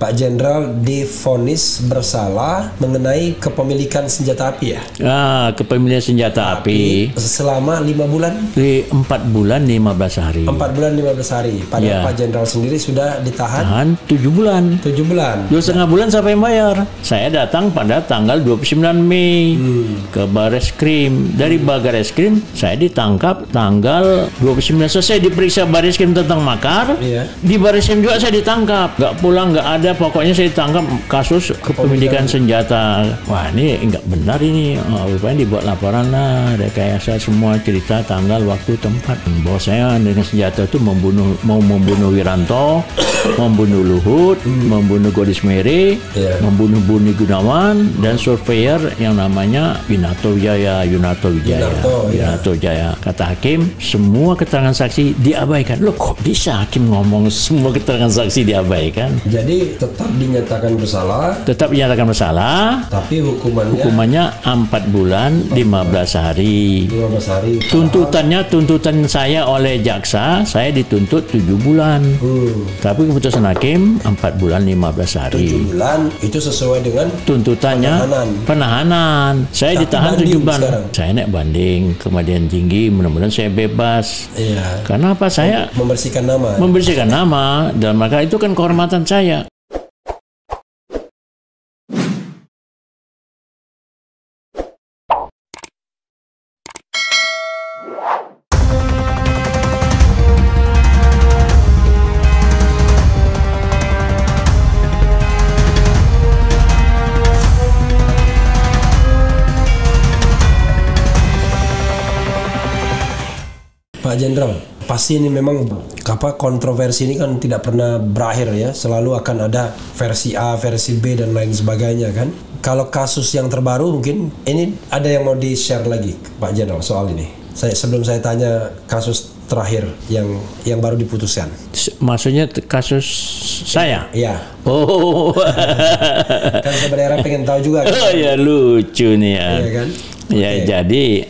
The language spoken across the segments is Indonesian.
Pak Jenderal divonis bersalah mengenai kepemilikan senjata api ya? Kepemilikan senjata api selama 5 bulan? 4 bulan 15 hari. 4 bulan 15 hari. Padahal Pak Jenderal sendiri sudah ditahan 7 bulan. 7 bulan. 2,5 bulan sampai bayar. Saya datang pada tanggal 29 Mei ke Bareskrim. Dari Bareskrim saya ditangkap tanggal 29. Selesai diperiksa Bareskrim tentang makar. Di Bareskrim juga saya ditangkap. Nggak pulang, nggak ada. Pokoknya saya ditangkap kasus kepemilikan senjata. Wah, ini nggak benar ini. Rupanya dibuat laporan lah, rekayasa semua cerita, tanggal, waktu, tempat. Bahwa saya dengan senjata itu mau membunuh Wiranto, membunuh Luhut, membunuh Godis Mere, membunuh Buni Gunawan, dan surveyor yang namanya Yunato Wijaya. Kata hakim, semua keterangan saksi diabaikan. Loh, kok bisa hakim ngomong semua keterangan saksi diabaikan? Jadi tetap dinyatakan bersalah. Tetap dinyatakan bersalah. Tapi hukumannya 4 bulan 15 hari. 15 hari. Tuntutan saya oleh jaksa, saya dituntut 7 bulan. Tapi keputusan hakim 4 bulan 15 hari. 7 bulan itu sesuai dengan tuntutannya penahanan. Saya ditahan 7 bulan. Sekarang Saya naik banding ke Pengadilan Tinggi, mudah-mudahan saya bebas. Karena apa? Saya membersihkan nama, dan maka itu kan kehormatan saya. Pak Jenderal, pasti ini memang kontroversi ini kan tidak pernah berakhir ya, selalu akan ada versi A, versi B dan lain sebagainya kan. Kalau kasus yang terbaru mungkin ini ada yang mau di-share lagi Pak Jenderal soal ini. Sebelum saya tanya kasus terakhir yang baru diputuskan. Maksudnya kasus saya? Iya. Oh. Kan sebenarnya pengen tahu juga kan? Oh ya, lucu nih ya. Iya kan? Ya, jadi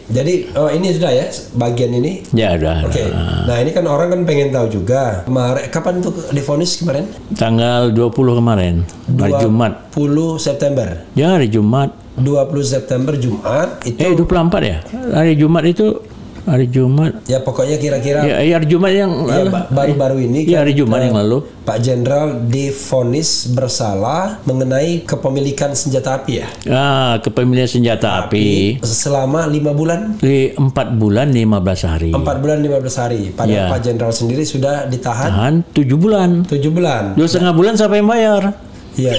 ini sudah ya bagian ini. Ya udah. Oke. Nah, ini kan orang kan pengen tahu juga. Kapan tuh divonis kemarin? Tanggal 20 kemarin. Hari Jumat. 20 September. Ya, hari Jumat. 20 September Jumat itu. 24 ya. Hari Jumat itu hari Jumat. Ya pokoknya kira-kira. Ya hari Jumat yang baru-baru ini. Ya, hari Jumat yang lalu. Pak Jenderal divonis bersalah mengenai kepemilikan senjata api ya? Kepemilikan senjata api selama 5 bulan? 4 bulan 15 hari. 4 bulan 15 hari. Padahal Pak Jenderal sendiri sudah ditahan 7 bulan. 7 bulan. 2,5 bulan sampai bayar. Iya.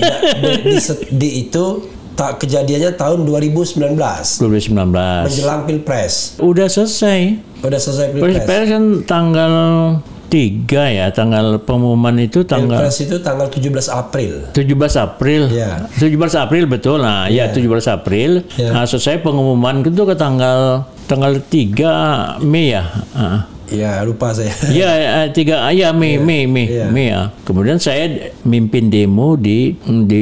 di itu kejadiannya tahun 2019. Menjelang Pilpres. Udah selesai Pilpres. Pilpres kan tanggal 3 ya, tanggal pengumuman itu Pilpres itu tanggal 17 April. 17 April. Ya. 17 April betul. Nah, ya 17 April. Nah, selesai pengumuman itu ke tanggal 3 Mei ya. Ya, lupa saya. Mei ya. Kemudian saya mimpin demo di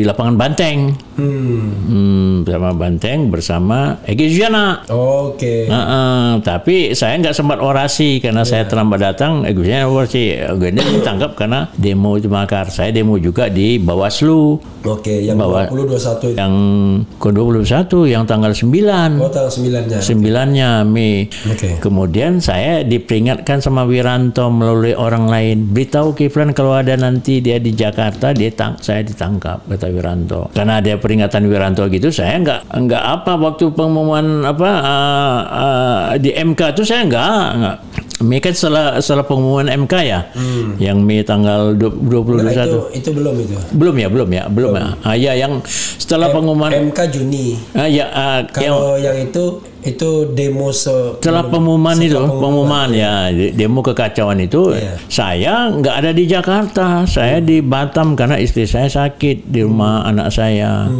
lapangan Banteng. Bersama Banteng bersama Egy Sujana. Oke. Tapi saya nggak sempat orasi karena saya terlambat datang. Egy Sujana orasi. Ini ditangkap karena demo itu makar. Saya demo juga di Bawaslu. Oke, yang 2021. Yang ke-21 yang tanggal 9. Oh, tanggal 9-nya. 9-nya Mei. Kemudian saya diperingatkan sama Wiranto melalui orang lain. Beritahu Kiflan kalau ada nanti dia di Jakarta, saya ditangkap, kata Wiranto. Karena ada peringatan Wiranto gitu, saya nggak waktu pengumuman di MK itu saya nggak. Mei kan setelah pengumuman MK ya, yang Mei tanggal 21. Itu belum itu. Belum ya. Ya, yang setelah pengumuman MK Juni. Kalau yang itu demo setelah pengumuman ya, demo kekacauan itu. Saya nggak ada di Jakarta, saya di Batam karena istri saya sakit di rumah anak saya.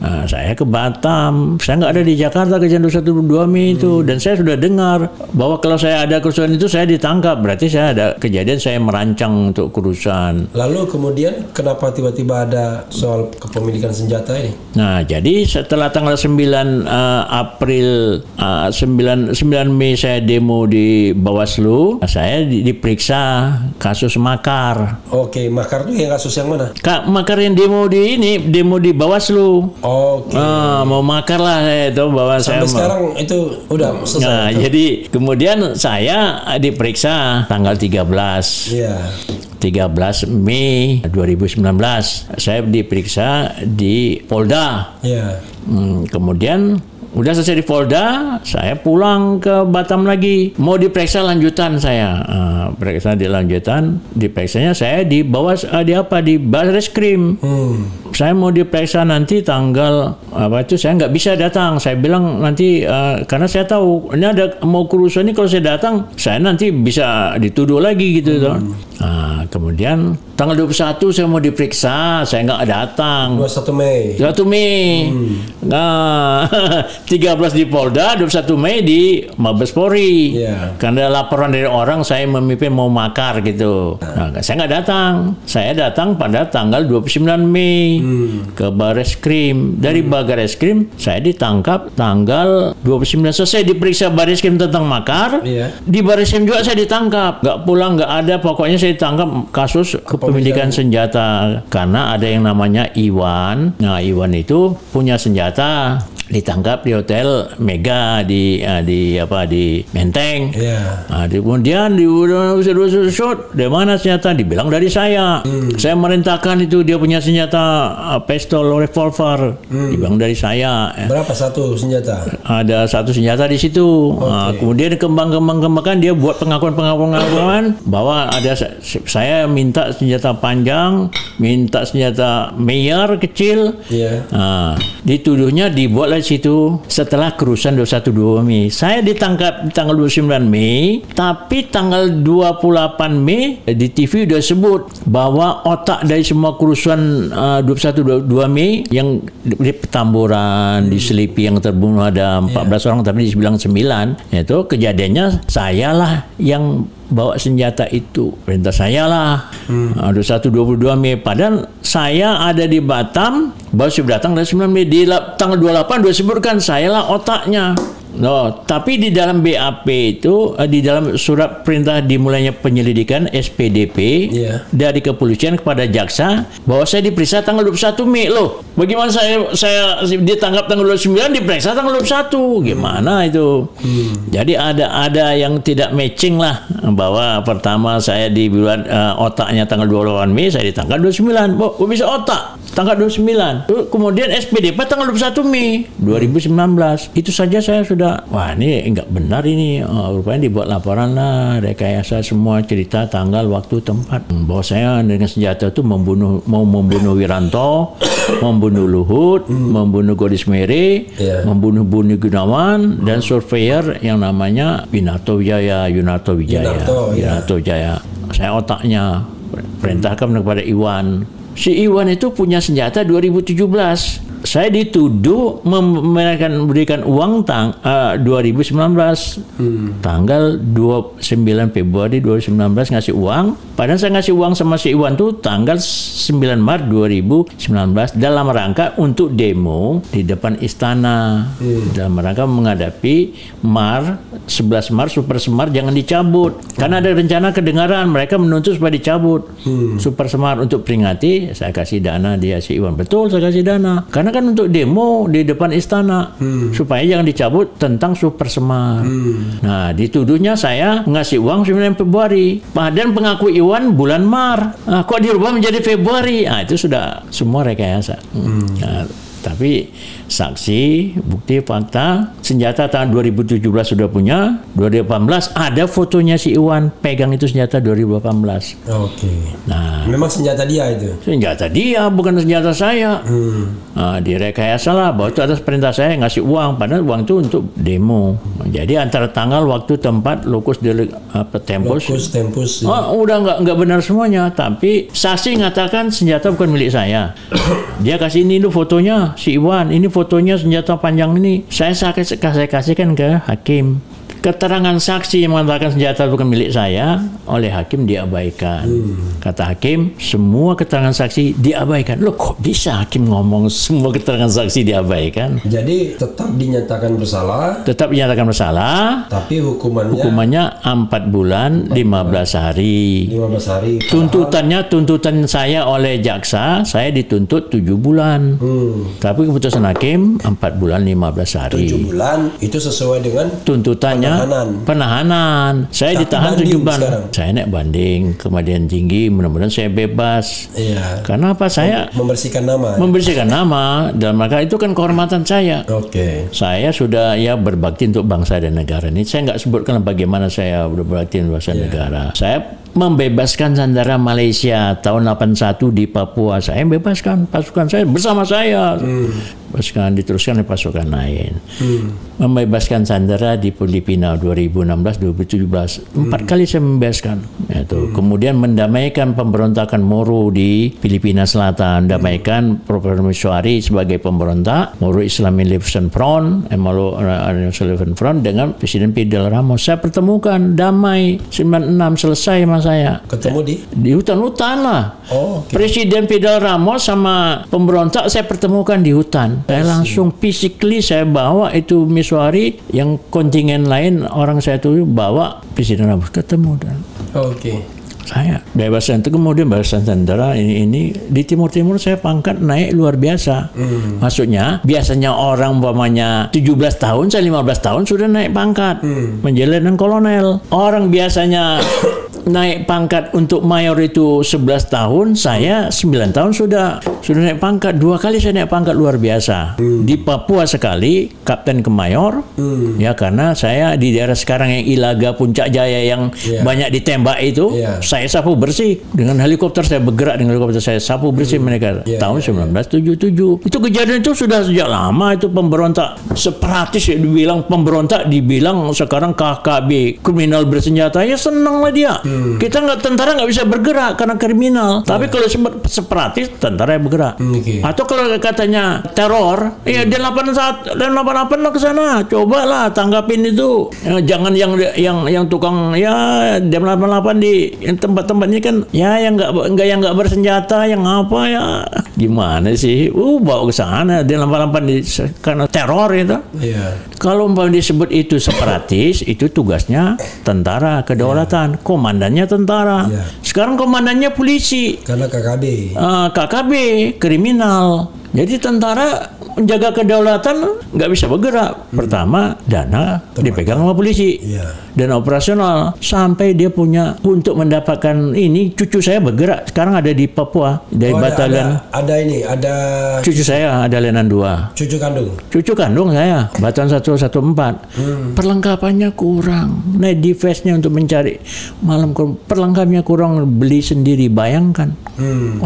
Nah, saya ke Batam. Saya nggak ada di Jakarta kejadian 21-22 Mei itu. Dan saya sudah dengar bahwa kalau saya ada kerusuhan itu saya ditangkap. Berarti saya ada kejadian saya merancang untuk kerusuhan. Lalu kemudian kenapa tiba-tiba ada soal kepemilikan senjata ini? Nah, jadi setelah tanggal 9 April 9 Mei saya demo di Bawaslu, saya diperiksa kasus makar. Oke, makar itu yang kasus yang mana? Makar yang demo di Bawaslu. Oke. Mau makar lah saya itu bahwa Sampai sekarang itu udah selesai. Nah, jadi kemudian saya diperiksa tanggal 13. Iya. 13 Mei 2019 saya diperiksa di Polda. Iya. Kemudian udah selesai di Polda, saya pulang ke Batam lagi. Mau diperiksa lanjutan saya. Periksa diperiksanya saya di Bareskrim. Saya mau diperiksa nanti tanggal saya nggak bisa datang. Saya bilang nanti karena saya tahu ini ada mau kerusuhan ini, kalau saya datang saya nanti bisa dituduh lagi gitu. Kemudian tanggal 21 saya mau diperiksa, saya nggak datang. 21 Mei. 1 Mei. Nah, 13 di Polda, 21 Mei di Mabes Polri. Yeah. Karena laporan dari orang saya memimpin mau makar gitu. Nah, saya nggak datang. Saya datang pada tanggal 29 Mei ke Bareskrim. Dari Bareskrim saya ditangkap tanggal 29. Selesai diperiksa Bareskrim tentang makar. Yeah. Di Bareskrim juga saya ditangkap. Nggak pulang, nggak ada. Pokoknya saya ditangkap kasus kepemilikan senjata. Karena ada yang namanya Iwan. Nah, Iwan itu punya senjata. Ditangkap di Hotel Mega di Menteng. Yeah. Nah, kemudian di shot, dari mana senjata? Dibilang dari saya. Saya merintahkan itu dia punya senjata pistol revolver. Dibilang dari saya. Berapa satu senjata? Ada satu senjata di situ. Okay. Nah, kemudian kembang dia buat pengakuan bahwa ada saya minta senjata panjang, minta senjata Meyer kecil. Yeah. Nah, dituduhnya dibuat situ setelah kerusuhan 21-22 Mei. Saya ditangkap di tanggal 29 Mei, tapi tanggal 28 Mei di TV udah sebut bahwa otak dari semua kerusuhan 21-22 Mei yang di Petamburan, di Selipi yang terbunuh ada 14 orang tapi dibilang 9, itu kejadiannya saya lah yang bawa senjata itu. Perintah saya lah. 21-22 Mei. Padahal saya ada di Batam, baru sudah datang dari 9 Mei. Di tanggal 28 sudah sebutkan saya lah otaknya. No, tapi di dalam BAP itu, di dalam surat perintah dimulainya penyelidikan SPDP dari kepolisian kepada jaksa bahwa saya diperiksa tanggal 21 Mei loh. Bagaimana saya ditangkap tanggal 29 diperiksa tanggal 21? Gimana itu? Jadi ada yang tidak matching lah, bahwa pertama saya di bulan otaknya tanggal 28 Mei, saya ditangkap 29. Kok bisa otak? Tanggal 29. Kemudian SPDP tanggal 21 Mei 2019. Itu saja saya sudah, wah ini enggak benar ini. Rupanya dibuat laporan lah, rekayasa semua cerita tanggal, waktu, tempat. Bahwa saya dengan senjata itu mau membunuh Wiranto, membunuh Luhut, membunuh Godis Mere, membunuh Buni Gunawan, dan surveyor yang namanya Yunarto Wijaya. Saya otaknya perintahkan kepada Iwan. Si Iwan itu punya senjata 2017. Saya dituduh memberikan uang 2019 tanggal 29 Februari 2019 ngasih uang. Padahal saya ngasih uang sama si Iwan tuh tanggal 9 Maret 2019 dalam rangka untuk demo di depan istana, dalam rangka menghadapi 11 Maret Super Semar jangan dicabut karena ada rencana kedengaran mereka menuntut supaya dicabut Super Semar untuk peringati. Saya kasih dana dia si Iwan, betul saya kasih dana karena kan untuk demo di depan istana supaya jangan dicabut tentang Super Semar. Nah, dituduhnya saya ngasih uang 9 Februari. Padahal pengaku Iwan bulan Maret. Kok dirubah menjadi Februari? Itu sudah semua rekayasa. Nah, tapi saksi, bukti, fakta, senjata tahun 2017 sudah punya, 2018 ada fotonya si Iwan pegang itu senjata 2018. Oke. Nah, memang senjata dia itu. Senjata dia, bukan senjata saya. Direkayasa lah bahwa itu atas perintah saya ngasih uang, padahal uang itu untuk demo. Jadi antara tanggal, waktu, tempat, locus tempus. Locus tempus. Udah nggak benar semuanya, tapi saksi mengatakan senjata bukan milik saya. Dia kasih ini dulu fotonya. Iya, si Iwan, ini fotonya senjata panjang ini. Saya kasihkan ke hakim. Keterangan saksi yang mengatakan senjata bukan milik saya oleh hakim diabaikan. Kata hakim, semua keterangan saksi diabaikan. Loh, kok bisa hakim ngomong semua keterangan saksi diabaikan? Jadi tetap dinyatakan bersalah. Tetap dinyatakan bersalah. Tapi hukumannya 4 bulan 15 hari. 15 hari. Tuntutan saya oleh jaksa, saya dituntut 7 bulan. Tapi keputusan hakim 4 bulan 15 hari. 7 bulan itu sesuai dengan tuntutannya penahanan. Saya ditahan 7 bulan. Sekarang. Saya naik banding ke Pengadilan Tinggi, mudah-mudahan saya bebas. Iya. Karena apa? Saya membersihkan nama. Membersihkan nama, dalam rangka itu kan kehormatan saya. Oke. Saya sudah berbakti untuk bangsa dan negara ini. Saya nggak sebutkan bagaimana saya berbakti untuk bangsa dan negara. Saya membebaskan sandera Malaysia tahun 81 di Papua. Saya bebaskan pasukan saya bersama saya. Pasukan diteruskan oleh pasukan lain. Membebaskan sandera di Filipina 2016, 2017. 4 kali saya membebaskan. Itu. Kemudian mendamaikan pemberontakan Moro di Filipina Selatan. Damaikan Profesor Miswari sebagai pemberontak. Moro Islamic Liberation Front, Moro Liberation Front dengan Presiden Fidel Ramos. Saya pertemukan damai 96 selesai mas saya. Ketemu di hutan-hutan lah. Oh, okay. Presiden Fidel Ramos sama pemberontak saya pertemukan di hutan. Saya langsung physically saya bawa itu Miswari, yang kontingen lain orang saya tuh bawa Presiden Ramos ketemu dan. Oke. Saya bebasan itu, kemudian bebasan sandera ini di Timur saya pangkat naik luar biasa. Maksudnya biasanya orang umpamanya 17 tahun, saya 15 tahun sudah naik pangkat menjadi letnan kolonel. Orang biasanya naik pangkat untuk mayor itu 11 tahun, saya 9 tahun sudah naik pangkat. 2 kali saya naik pangkat luar biasa. Di Papua sekali kapten ke mayor. Ya karena saya di daerah sekarang yang Ilaga Puncak Jaya yang banyak ditembak itu, saya sapu bersih dengan helikopter, saya bergerak dengan helikopter, saya sapu bersih mereka tahun 1977. Itu kejadian itu sudah sejak lama. Itu pemberontak separatis dibilang pemberontak, dibilang sekarang KKB kriminal bersenjata, ya senang lah dia. Kita tentara nggak bisa bergerak karena kriminal. Tapi kalau separatis tentara yang bergerak. Atau kalau katanya teror, ya D88 lah ke sana, cobalah tanggapin itu. Jangan yang tukang D88 di tempat-tempatnya kan yang nggak bersenjata, yang apa ya gimana sih? Bawa ke sana D88 karena teror itu. Kalau umpamanya disebut itu separatis, itu tugasnya tentara kedaulatan, komandannya tentara. Sekarang komandannya polisi. Karena KKB kriminal. Jadi tentara menjaga kedaulatan nggak bisa bergerak. Pertama, dana dipegang sama polisi. Dana operasional sampai dia punya untuk mendapatkan ini. Cucu saya bergerak sekarang ada di Papua dari batalion. Ada cucu saya ada Letnan 2. Cucu kandung saya batalion 114. Perlengkapannya kurang. Naik defense-nya untuk mencari malam perlengkapannya kurang, beli sendiri. Bayangkan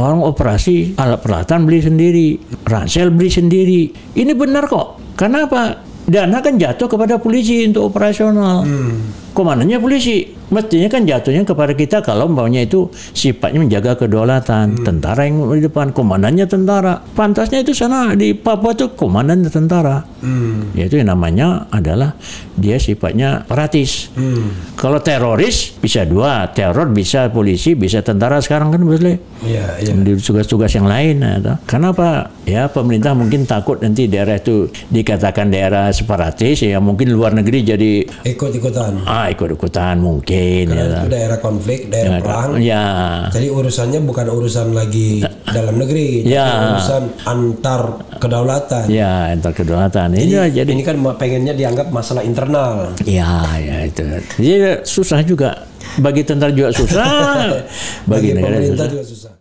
orang operasi alat peralatan beli sendiri. Ransel beli sendiri. Ini benar kok. Kenapa? Dana kan jatuh kepada polisi untuk operasional. Komandannya polisi. Mestinya kan jatuhnya kepada kita kalau umpamanya itu sifatnya menjaga kedaulatan. Tentara yang di depan, komandannya tentara. Pantasnya itu sana di Papua itu komandan tentara. Yaitu yang namanya adalah dia sifatnya operatis. Kalau teroris bisa 2, teror bisa polisi, bisa tentara sekarang kan boleh. Di tugas-tugas yang lain. Kenapa? Ya pemerintah mungkin takut nanti daerah itu dikatakan daerah separatis, ya mungkin luar negeri jadi ikut-ikutan mungkin. Karena itu daerah konflik, daerah perang. Jadi urusannya bukan urusan lagi dalam negeri, urusan antar kedaulatan. Antar kedaulatan. Ini kan pengennya dianggap masalah internal. Itu. Jadi susah juga. Bagi tentara juga susah. Bagi pemerintah juga susah.